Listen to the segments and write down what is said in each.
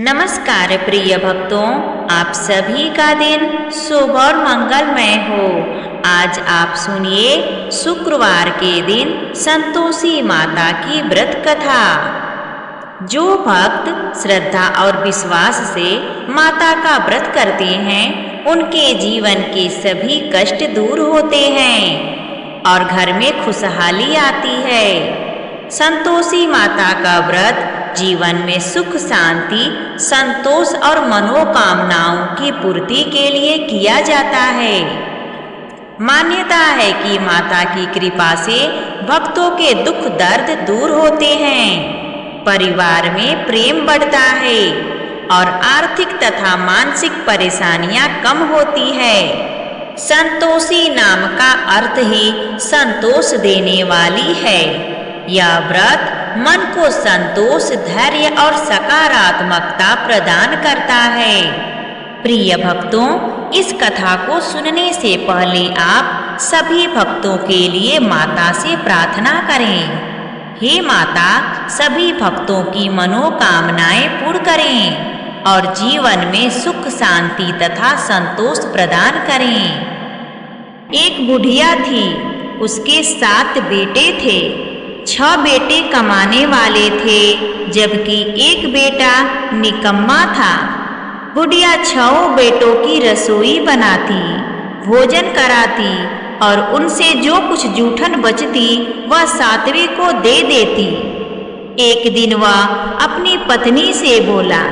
नमस्कार प्रिय भक्तों, आप सभी का दिन शुभ और मंगलमय हो। आज आप सुनिए शुक्रवार के दिन संतोषी माता की व्रत कथा। जो भक्त श्रद्धा और विश्वास से माता का व्रत करते हैं, उनके जीवन के सभी कष्ट दूर होते हैं और घर में खुशहाली आती है। संतोषी माता का व्रत जीवन में सुख शांति, संतोष और मनोकामनाओं की पूर्ति के लिए किया जाता है। मान्यता है कि माता की कृपा से भक्तों के दुख दर्द दूर होते हैं, परिवार में प्रेम बढ़ता है और आर्थिक तथा मानसिक परेशानियां कम होती है। संतोषी नाम का अर्थ ही संतोष देने वाली है। यह व्रत मन को संतोष, धैर्य और सकारात्मकता प्रदान करता है। प्रिय भक्तों, इस कथा को सुनने से पहले आप सभी भक्तों के लिए माता से प्रार्थना करें। हे माता, सभी भक्तों की मनोकामनाएं पूर्ण करें और जीवन में सुख शांति तथा संतोष प्रदान करें। एक बुढ़िया थी, उसके 7 बेटे थे। 6 बेटे कमाने वाले थे, जबकि एक बेटा निकम्मा था। बुढ़िया 6 बेटों की रसोई बनाती, भोजन कराती और उनसे जो कुछ जूठन बचती वह 7वें को दे देती। एक दिन वह अपनी पत्नी से बोला,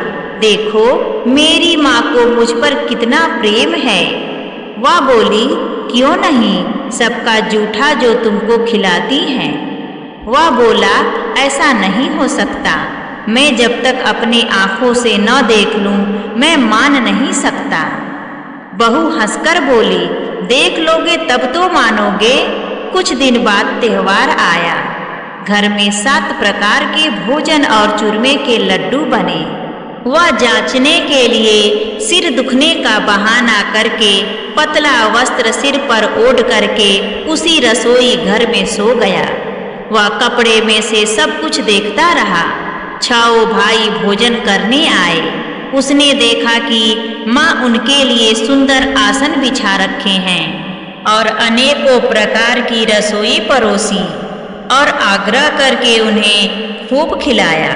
देखो मेरी माँ को मुझ पर कितना प्रेम है। वह बोली, क्यों नहीं, सबका जूठा जो तुमको खिलाती हैं। वह बोला, ऐसा नहीं हो सकता, मैं जब तक अपनी आंखों से न देख लूं मैं मान नहीं सकता। बहू हंसकर बोली, देख लोगे तब तो मानोगे। कुछ दिन बाद त्योहार आया। घर में 7 प्रकार के भोजन और चूरमे के लड्डू बने। वह जांचने के लिए सिर दुखने का बहाना करके पतला वस्त्र सिर पर ओढ़ करके उसी रसोई घर में सो गया। वह कपड़े में से सब कुछ देखता रहा। 6 भाई भोजन करने आए। उसने देखा कि माँ उनके लिए सुंदर आसन बिछा रखे हैं और अनेकों प्रकार की रसोई परोसी और आग्रह करके उन्हें खूब खिलाया।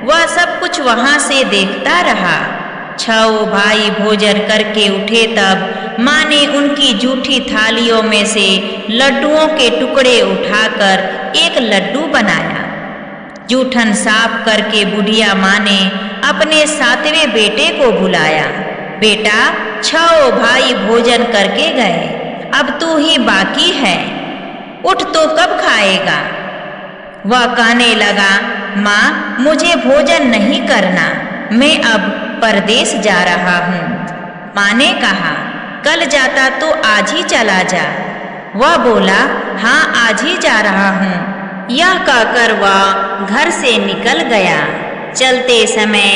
वह सब कुछ वहाँ से देखता रहा। 6 भाई भोजन करके उठे तब माँ ने उनकी जूठी थालियों में से लड्डुओं के टुकड़े उठाकर एक लड्डू बनाया। जूठन साफ करके बुढ़िया माँ ने अपने 7वें बेटे को बुलाया। बेटा, 6 भाई भोजन करके गए, अब तू ही बाकी है, उठ तो कब खाएगा। वह कहने लगा, माँ मुझे भोजन नहीं करना, मैं अब परदेश जा रहा हूँ। माँ ने कहा, कल जाता तो आज ही चला जा। वह बोला, हाँ आज ही जा रहा हूँ। यह कहकर वह घर से निकल गया। चलते समय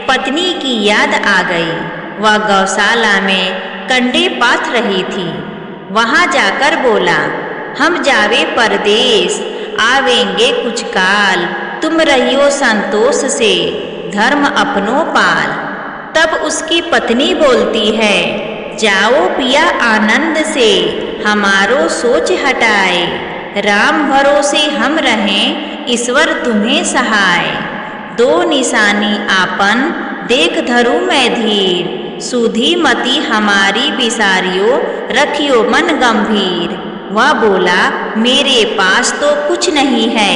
पत्नी की याद आ गई। वह गौशाला में कंडे पाथ रही थी। वहाँ जाकर बोला, हम जावे परदेश, आवेंगे कुछ काल, तुम रहियो संतोष से, धर्म अपनो पाल। तब उसकी पत्नी बोलती है, जाओ पिया आनंद से, हमारो सोच हटाए, राम भरोसे हम रहें, ईश्वर तुम्हें सहाय। 2 निशानी आपन देख धरू मैं धीर, सुधी मति हमारी बिसारियो, रखियो मन गंभीर। वह बोला, मेरे पास तो कुछ नहीं है,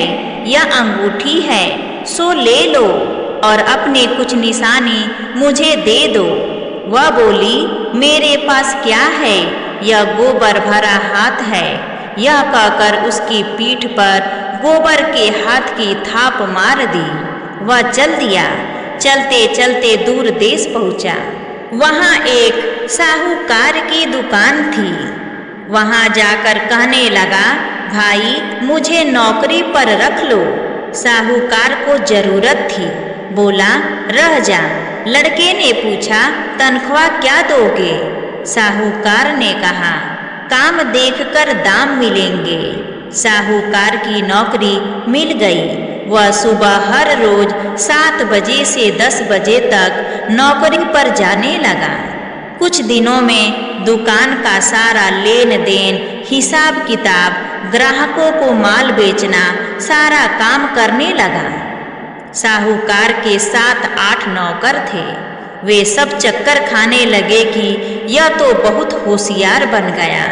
यह अंगूठी है, सो ले लो और अपने कुछ निशानी मुझे दे दो। वह बोली, मेरे पास क्या है, यह गोबर भरा हाथ है। यह कहकर उसकी पीठ पर गोबर के हाथ की थाप मार दी। वह चल दिया। चलते चलते दूर देश पहुंचा। वहाँ एक साहूकार की दुकान थी। वहाँ जाकर कहने लगा, भाई मुझे नौकरी पर रख लो। साहूकार को जरूरत थी। बोला, रह जा। लड़के ने पूछा, तनख्वाह क्या दोगे। साहूकार ने कहा, काम देखकर दाम मिलेंगे। साहूकार की नौकरी मिल गई। वह सुबह हर रोज 7 बजे से 10 बजे तक नौकरी पर जाने लगा। कुछ दिनों में दुकान का सारा लेन देन, हिसाब किताब, ग्राहकों को माल बेचना, सारा काम करने लगा। साहूकार के 7-8 नौकर थे। वे सब चक्कर खाने लगे कि यह तो बहुत होशियार बन गया।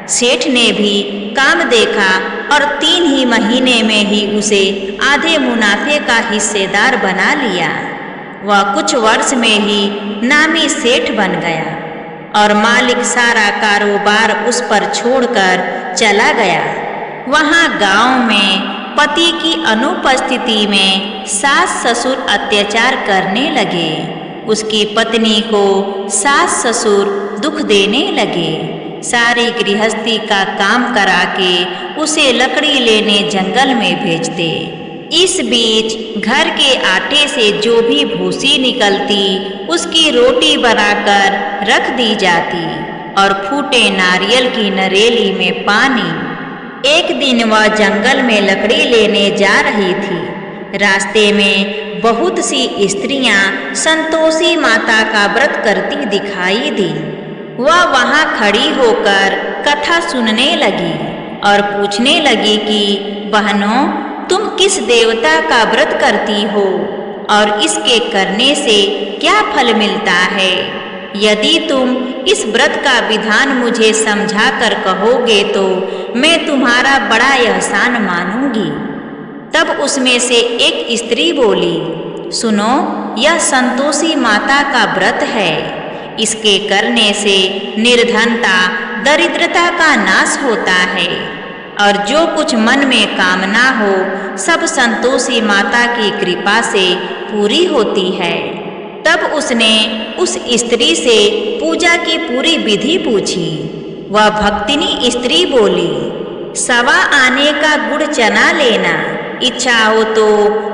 सेठ ने भी काम देखा और 3 ही महीने में ही उसे आधे मुनाफे का हिस्सेदार बना लिया। वह कुछ वर्ष में ही नामी सेठ बन गया और मालिक सारा कारोबार उस पर छोड़कर चला गया। वहाँ गांव में पति की अनुपस्थिति में सास ससुर अत्याचार करने लगे। उसकी पत्नी को सास ससुर दुख देने लगे। सारी गृहस्थी का काम करा के उसे लकड़ी लेने जंगल में भेजते। इस बीच घर के आटे से जो भी भूसी निकलती उसकी रोटी बनाकर रख दी जाती और फूटे नारियल की नरेली में पानी। एक दिन वह जंगल में लकड़ी लेने जा रही थी। रास्ते में बहुत सी स्त्रियां संतोषी माता का व्रत करती दिखाई दी। वह वहां खड़ी होकर कथा सुनने लगी और पूछने लगी कि बहनों, तुम किस देवता का व्रत करती हो और इसके करने से क्या फल मिलता है? यदि तुम इस व्रत का विधान मुझे समझा कर कहोगे तो मैं तुम्हारा बड़ा एहसान मानूंगी। तब उसमें से एक स्त्री बोली, सुनो, यह संतोषी माता का व्रत है। इसके करने से निर्धनता, दरिद्रता का नाश होता है और जो कुछ मन में कामना हो सब संतोषी माता की कृपा से पूरी होती है। तब उसने उस स्त्री से पूजा की पूरी विधि पूछी। वह भक्तिनी स्त्री बोली, 1.25 आने का गुड़ चना लेना, इच्छा हो तो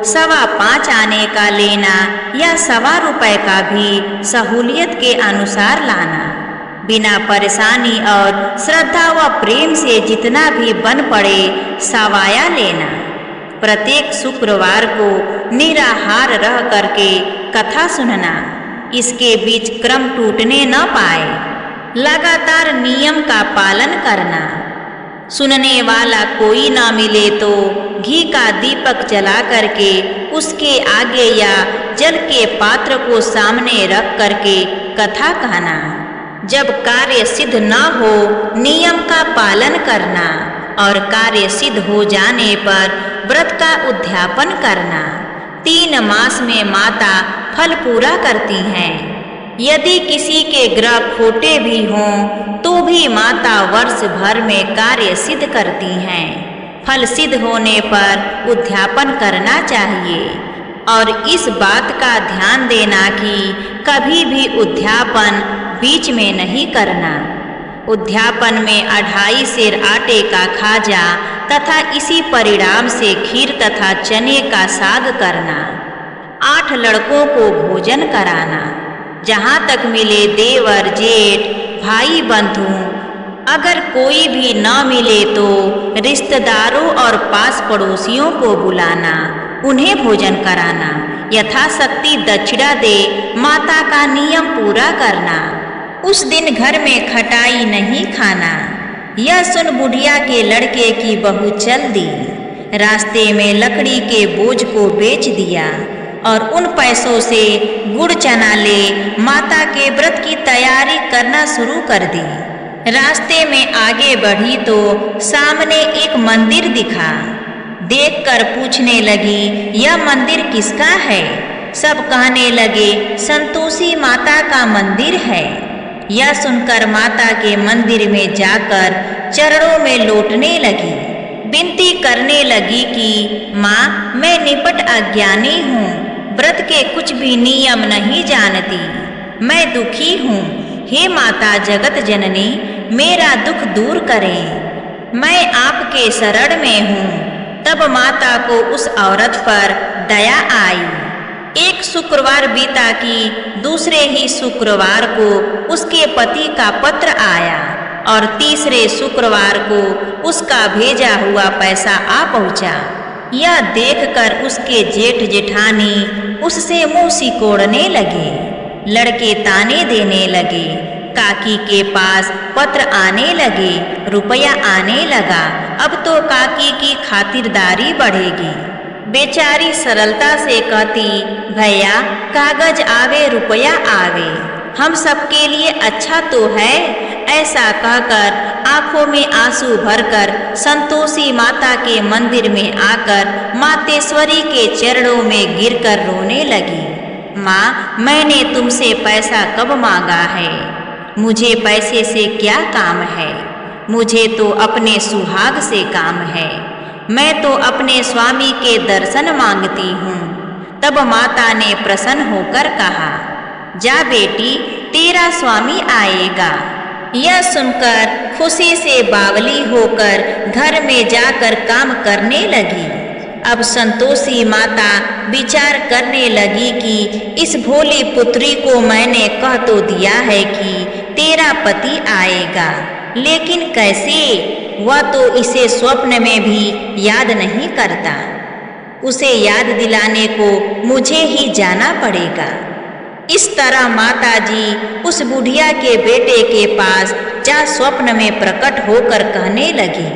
5.25 आने का लेना या 1.25 रुपए का भी सहूलियत के अनुसार लाना। बिना परेशानी और श्रद्धा व प्रेम से जितना भी बन पड़े सवाया लेना। प्रत्येक शुक्रवार को निराहार रह करके कथा सुनना। इसके बीच क्रम टूटने न पाए। लगातार नियम का पालन करना। सुनने वाला कोई ना मिले तो घी का दीपक जला करके उसके आगे या जल के पात्र को सामने रख करके कथा कहना। जब कार्य सिद्ध न हो नियम का पालन करना और कार्य सिद्ध हो जाने पर व्रत का उद्यापन करना। 3 मास में माता फल पूरा करती हैं। यदि किसी के ग्रह खोटे भी हों तो भी माता वर्ष भर में कार्य सिद्ध करती हैं। फल सिद्ध होने पर उद्यापन करना चाहिए और इस बात का ध्यान देना कि कभी भी उद्यापन बीच में नहीं करना। उद्यापन में 2.5 सेर आटे का खाजा तथा इसी परिणाम से खीर तथा चने का साग करना। 8 लड़कों को भोजन कराना। जहाँ तक मिले देवर जेठ भाई बंधु, अगर कोई भी न मिले तो रिश्तेदारों और पास पड़ोसियों को बुलाना, उन्हें भोजन कराना। यथाशक्ति दक्षिणा दे माता का नियम पूरा करना। उस दिन घर में खटाई नहीं खाना। यह सुन बुढ़िया के लड़के की बहू चल दी। रास्ते में लकड़ी के बोझ को बेच दिया और उन पैसों से गुड़ चना ले माता के व्रत की तैयारी करना शुरू कर दी। रास्ते में आगे बढ़ी तो सामने एक मंदिर दिखा। देखकर पूछने लगी, यह मंदिर किसका है? सब कहने लगे, संतोषी माता का मंदिर है। यह सुनकर माता के मंदिर में जाकर चरणों में लौटने लगी। विनती करने लगी कि माँ, मैं निपट अज्ञानी हूँ, व्रत के कुछ भी नियम नहीं जानती, मैं दुखी हूँ। हे माता जगत जननी, मेरा दुख दूर करें, मैं आपके शरण में हूँ। तब माता को उस औरत पर दया आई। एक शुक्रवार बीता कि दूसरे ही शुक्रवार को उसके पति का पत्र आया और तीसरे शुक्रवार को उसका भेजा हुआ पैसा आ पहुँचा। यह देखकर उसके जेठ जेठानी उससे मुंह सिकोड़ने लगे। लड़के ताने देने लगे। काकी के पास पत्र आने लगे, रुपया आने लगा। अब तो काकी की खातिरदारी बढ़ेगी। बेचारी सरलता से कहती, भैया कागज आवे रुपया आवे, हम सबके लिए अच्छा तो है। ऐसा कहकर आंखों में आंसू भरकर संतोषी माता के मंदिर में आकर मातेश्वरी के चरणों में गिरकर रोने लगी। माँ, मैंने तुमसे पैसा कब मांगा है? मुझे पैसे से क्या काम है? मुझे तो अपने सुहाग से काम है। मैं तो अपने स्वामी के दर्शन मांगती हूँ। तब माता ने प्रसन्न होकर कहा, जा बेटी, तेरा स्वामी आएगा। यह सुनकर खुशी से बावली होकर घर में जाकर काम करने लगी। अब संतोषी माता विचार करने लगी कि इस भोली पुत्री को मैंने कह तो दिया है कि तेरा पति आएगा, लेकिन कैसे? वह तो इसे स्वप्न में भी याद नहीं करता। उसे याद दिलाने को मुझे ही जाना पड़ेगा। इस तरह माताजी उस बुढ़िया के बेटे के पास जा स्वप्न में प्रकट होकर कहने लगी,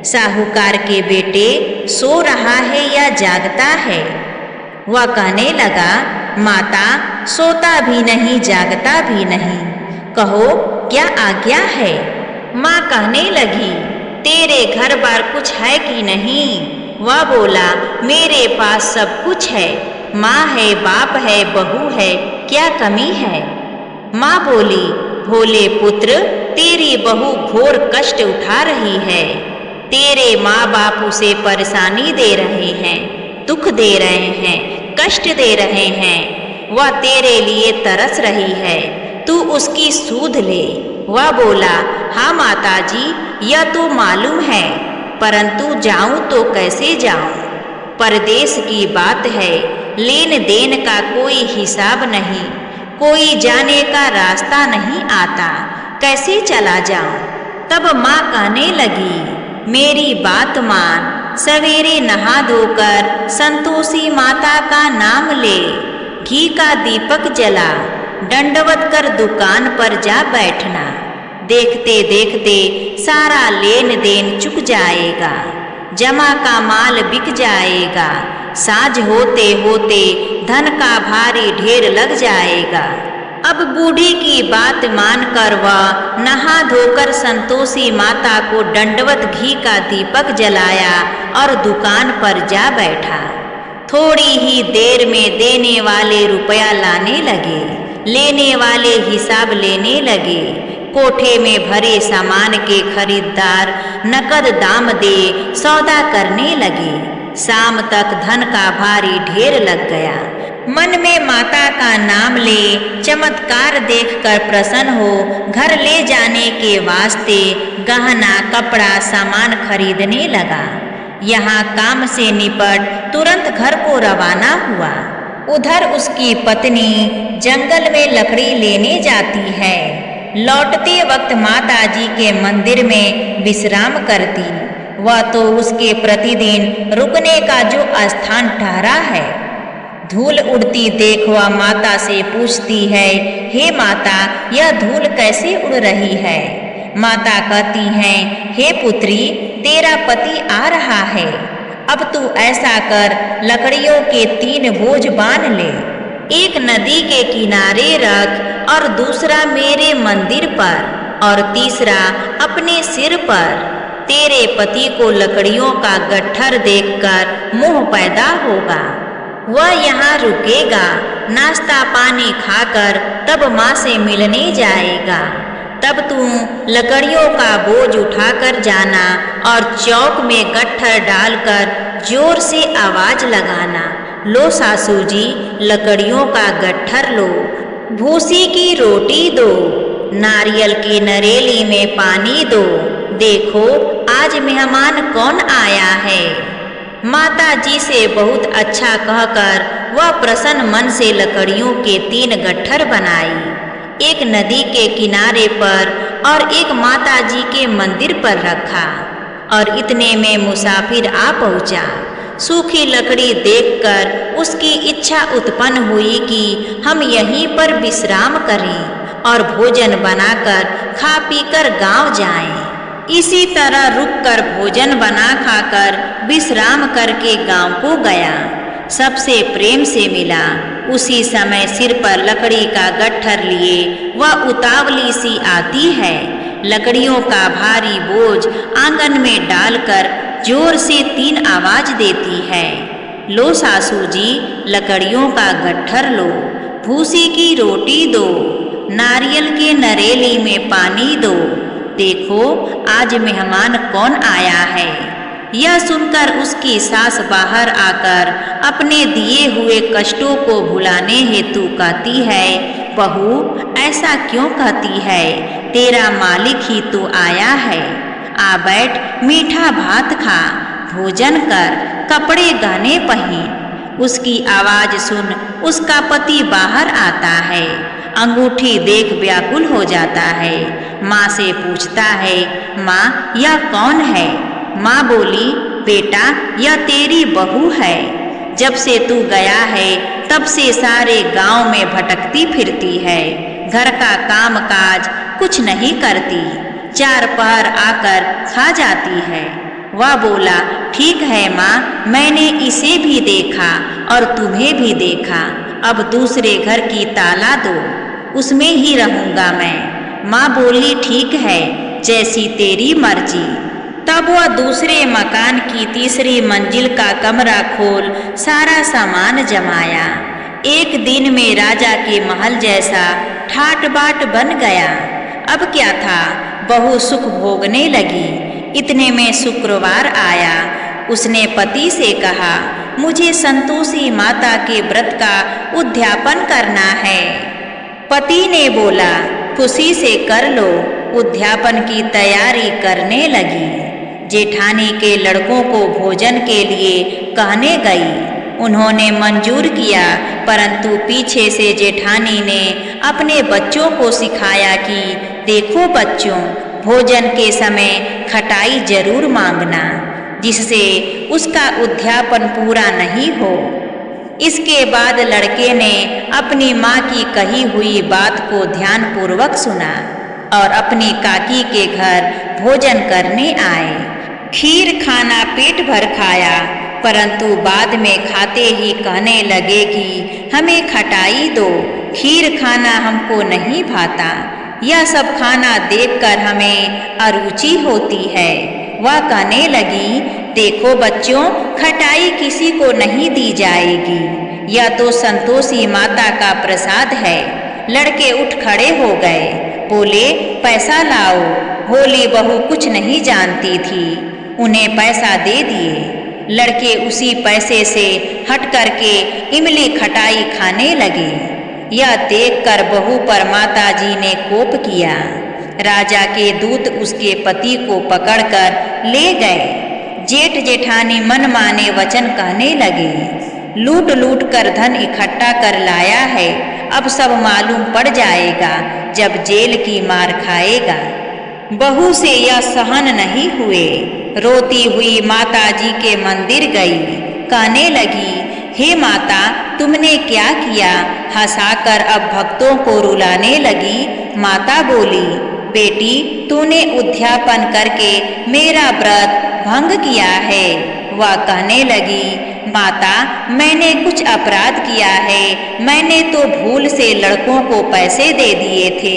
साहूकार के बेटे सो रहा है या जागता है? वह कहने लगा, माता सोता भी नहीं जागता भी नहीं, कहो क्या आज्ञा है? माँ कहने लगी, तेरे घर बार कुछ है कि नहीं? वह बोला, मेरे पास सब कुछ है। माँ है, बाप है, बहू है, क्या कमी है? माँ बोली, भोले पुत्र, तेरी बहू घोर कष्ट उठा रही है। तेरे माँ बाप उसे परेशानी दे रहे हैं, दुख दे रहे हैं, कष्ट दे रहे हैं। वह तेरे लिए तरस रही है, तू उसकी सूध ले। वह बोला, हाँ माताजी, यह तो मालूम है, परंतु जाऊं तो कैसे जाऊं? परदेश की बात है, लेन देन का कोई हिसाब नहीं, कोई जाने का रास्ता नहीं आता, कैसे चला जाऊं? तब माँ कहने लगी, मेरी बात मान, सवेरे नहा धोकर संतोषी माता का नाम ले, घी का दीपक जला, दंडवत कर दुकान पर जा बैठना। देखते देखते सारा लेन देन चुक जाएगा, जमा का माल बिक जाएगा, साझ होते होते धन का भारी ढेर लग जाएगा। अब बूढ़ी की बात मानकर वह नहा धोकर संतोषी माता को दंडवत घी का दीपक जलाया और दुकान पर जा बैठा। थोड़ी ही देर में देने वाले रुपया लाने लगे, लेने वाले हिसाब लेने लगे। कोठे में भरे सामान के खरीदार नकद दाम दे सौदा करने लगे। शाम तक धन का भारी ढेर लग गया। मन में माता का नाम ले चमत्कार देखकर प्रसन्न हो घर ले जाने के वास्ते गहना कपड़ा सामान खरीदने लगा। यहाँ काम से निपट तुरंत घर को रवाना हुआ। उधर उसकी पत्नी जंगल में लकड़ी लेने जाती है। लौटते वक्त माताजी के मंदिर में विश्राम करती। वह तो उसके प्रतिदिन रुकने का जो स्थान ठहरा है। धूल उड़ती देख वह माता से पूछती है, हे माता, यह धूल कैसे उड़ रही है? माता कहती हैं, हे पुत्री, तेरा पति आ रहा है। अब तू ऐसा कर, लकड़ियों के 3 बोझ बांध ले, एक नदी के किनारे रख और दूसरा मेरे मंदिर पर और तीसरा अपने सिर पर। तेरे पति को लकड़ियों का गट्ठर देखकर मोह पैदा होगा। वह यहाँ रुकेगा, नाश्ता पानी खाकर तब माँ से मिलने जाएगा। तब तू लकड़ियों का बोझ उठाकर जाना और चौक में गट्ठर डालकर जोर से आवाज लगाना, लो सासू जी, लकड़ियों का गट्ठर लो, भूसी की रोटी दो, नारियल की नरेली में पानी दो, देखो आज मेहमान कौन आया है। माता जी से बहुत अच्छा कहकर वह प्रसन्न मन से लकड़ियों के 3 गट्ठर बनाई, एक नदी के किनारे पर और एक माता जी के मंदिर पर रखा। और इतने में मुसाफिर आ पहुँचा। सूखी लकड़ी देखकर उसकी इच्छा उत्पन्न हुई कि हम यहीं पर विश्राम करें और भोजन बनाकर खा पीकर गांव जाएं। इसी तरह रुककर भोजन बना खाकर विश्राम करके गांव को गया। सबसे प्रेम से मिला। उसी समय सिर पर लकड़ी का गट्ठर लिए वह उतावली सी आती है। लकड़ियों का भारी बोझ आंगन में डालकर जोर से 3 आवाज देती है। लो सासू जी, लकड़ियों का गट्ठर लो, भूसी की रोटी दो, नारियल के नरेली में पानी दो, देखो आज मेहमान कौन आया है। यह सुनकर उसकी सास बाहर आकर अपने दिए हुए कष्टों को भुलाने हेतु कहती है, बहू ऐसा क्यों कहती है, तेरा मालिक ही तो आया है। आ बैठ, मीठा भात खा, भोजन कर, कपड़े गहने पहन। उसकी आवाज सुन उसका पति बाहर आता है। अंगूठी देख व्याकुल हो जाता है। माँ से पूछता है, माँ यह कौन है। माँ बोली, बेटा यह तेरी बहू है। जब से तू गया है तब से सारे गांव में भटकती फिरती है, घर का काम काज कुछ नहीं करती, 4 पहर आकर खा जाती है। वह बोला, ठीक है माँ, मैंने इसे भी देखा और तुम्हें भी देखा, अब दूसरे घर की ताला दो, उसमें ही रहूंगा मैं। माँ बोली, ठीक है, जैसी तेरी मर्जी। तब वह दूसरे मकान की 3री मंजिल का कमरा खोल सारा सामान जमाया। एक दिन में राजा के महल जैसा ठाट बाट बन गया। अब क्या था, बहू सुख भोगने लगी। इतने में शुक्रवार आया। उसने पति से कहा, मुझे संतोषी माता के व्रत का उद्यापन करना है। पति ने बोला, खुशी से कर लो। उद्यापन की तैयारी करने लगी। जेठानी के लड़कों को भोजन के लिए कहने गई। उन्होंने मंजूर किया, परंतु पीछे से जेठानी ने अपने बच्चों को सिखाया कि देखो बच्चों, भोजन के समय खटाई जरूर मांगना, जिससे उसका उद्यापन पूरा नहीं हो। इसके बाद लड़के ने अपनी माँ की कही हुई बात को ध्यानपूर्वक सुना और अपनी काकी के घर भोजन करने आए। खीर खाना पेट भर खाया, परंतु बाद में खाते ही कहने लगे कि हमें खटाई दो, खीर खाना हमको नहीं भाता, यह सब खाना देखकर हमें अरुचि होती है। वह कहने लगी, देखो बच्चों, खटाई किसी को नहीं दी जाएगी, यह तो संतोषी माता का प्रसाद है। लड़के उठ खड़े हो गए, बोले, पैसा लाओ। भोली बहू कुछ नहीं जानती थी, उन्हें पैसा दे दिए। लड़के उसी पैसे से हट करके इमली खटाई खाने लगे। यह देखकर बहू पर माताजी ने कोप किया। राजा के दूत उसके पति को पकड़कर ले गए। जेठ जेठानी मनमाने वचन कहने लगे, लूट लूट कर धन इकट्ठा कर लाया है, अब सब मालूम पड़ जाएगा जब जेल की मार खाएगा। बहू से यह सहन नहीं हुए। रोती हुई माताजी के मंदिर गई, कहने लगी, हे माता, तुमने क्या किया। हंसाकर अब भक्तों को रुलाने लगी। माता बोली, बेटी, तूने उद्यापन करके मेरा व्रत भंग किया है। वह कहने लगी, माता, मैंने कुछ अपराध किया है, मैंने तो भूल से लड़कों को पैसे दे दिए थे,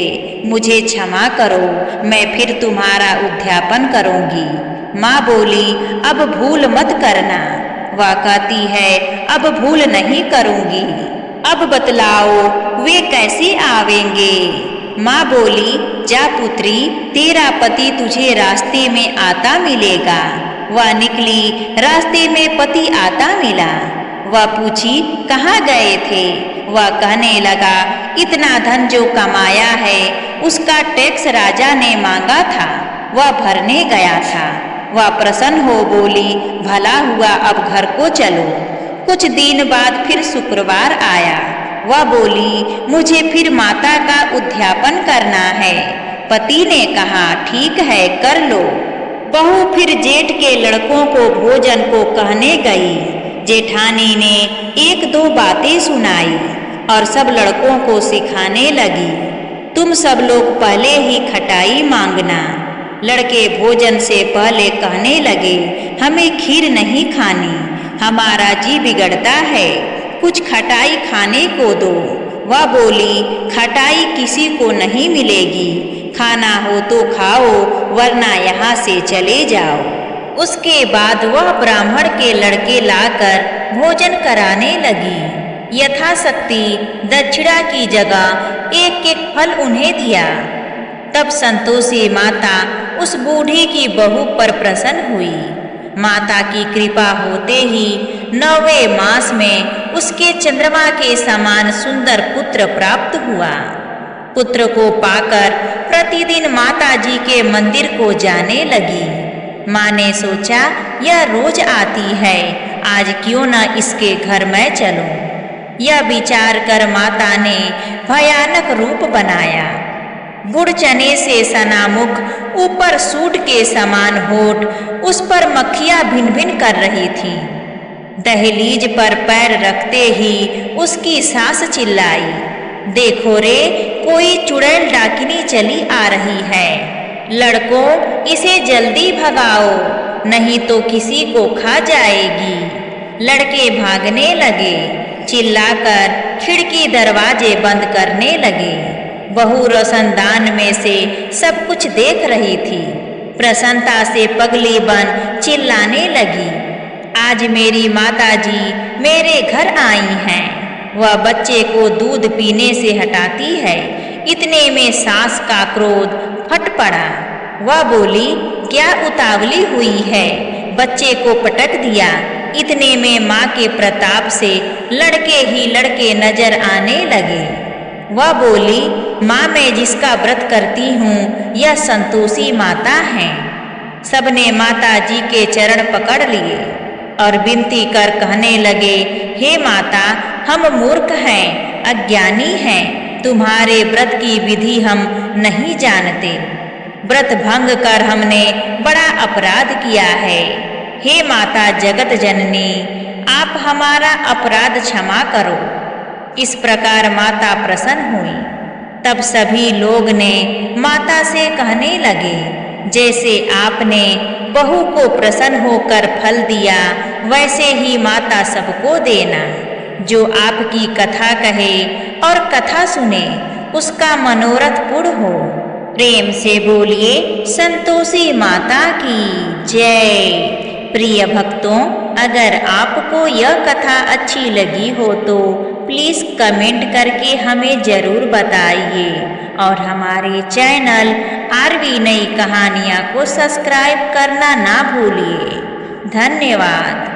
मुझे क्षमा करो, मैं फिर तुम्हारा उद्यापन करूंगी। माँ बोली, अब भूल मत करना। वह कहती है, अब भूल नहीं करूंगी। अब बतलाओ वे कैसे आवेंगे। माँ बोली, जा पुत्री, तेरा पति तुझे रास्ते में आता मिलेगा। वह निकली, रास्ते में पति आता मिला। वह पूछी, कहाँ गए थे। वह कहने लगा, इतना धन जो कमाया है उसका टैक्स राजा ने मांगा था, वह भरने गया था। वह प्रसन्न हो बोली, भला हुआ, अब घर को चलो। कुछ दिन बाद फिर शुक्रवार आया। वह बोली, मुझे फिर माता का उद्यापन करना है। पति ने कहा, ठीक है, कर लो। बहू फिर जेठ के लड़कों को भोजन को कहने गई। जेठानी ने एक दो बातें सुनाई और सब लड़कों को सिखाने लगी, तुम सब लोग पहले ही खटाई मांगना। लड़के भोजन से पहले कहने लगे, हमें खीर नहीं खानी, हमारा जी बिगड़ता है, कुछ खटाई खाने को दो। वह बोली, खटाई किसी को नहीं मिलेगी, खाना हो तो खाओ वरना यहाँ से चले जाओ। उसके बाद वह ब्राह्मण के लड़के लाकर भोजन कराने लगी। यथाशक्ति दक्षिणा की जगह एक एक फल उन्हें दिया। तब संतोषी माता उस बूढ़ी की बहू पर प्रसन्न हुई। माता की कृपा होते ही 9वें मास में उसके चंद्रमा के समान सुंदर पुत्र प्राप्त हुआ। पुत्र को पाकर प्रतिदिन माता जी के मंदिर को जाने लगी। माँ ने सोचा, यह रोज आती है, आज क्यों न इसके घर मैं चलूं। यह विचार कर माता ने भयानक रूप बनाया। गुड़ चने से सना मुख, ऊपर सूट के समान होठ, उस पर मक्खियां भिन भिन कर रही थी। दहलीज पर पैर रखते ही उसकी सास चिल्लाई, देखो रे, कोई चुड़ैल डाकिनी चली आ रही है, लड़कों इसे जल्दी भगाओ, नहीं तो किसी को खा जाएगी। लड़के भागने लगे, चिल्लाकर खिड़की दरवाजे बंद करने लगे। बहू रोशनदान में से सब कुछ देख रही थी। प्रसन्नता से पगली बन चिल्लाने लगी, आज मेरी माताजी मेरे घर आई हैं। वह बच्चे को दूध पीने से हटाती है। इतने में सास का क्रोध फट पड़ा। वह बोली, क्या उतावली हुई है, बच्चे को पटक दिया। इतने में माँ के प्रताप से लड़के ही लड़के नजर आने लगे। वह बोली, माँ मैं जिसका व्रत करती हूँ यह संतोषी माता हैं। सबने माता जी के चरण पकड़ लिए और विनती कर कहने लगे, हे माता, हम मूर्ख हैं, अज्ञानी हैं, तुम्हारे व्रत की विधि हम नहीं जानते। व्रत भंग कर हमने बड़ा अपराध किया है। हे माता जगत जननी, आप हमारा अपराध क्षमा करो। इस प्रकार माता प्रसन्न हुई। तब सभी लोग ने माता से कहने लगे, जैसे आपने बहू को प्रसन्न होकर फल दिया, वैसे ही माता सबको देना। जो आपकी कथा कहे और कथा सुने, उसका मनोरथ पूर्ण हो। प्रेम से बोलिए संतोषी माता की जय। प्रिय भक्तों, अगर आपको यह कथा अच्छी लगी हो तो प्लीज़ कमेंट करके हमें ज़रूर बताइए और हमारे चैनल आरवी नई कहानियाँ को सब्सक्राइब करना ना भूलिए। धन्यवाद।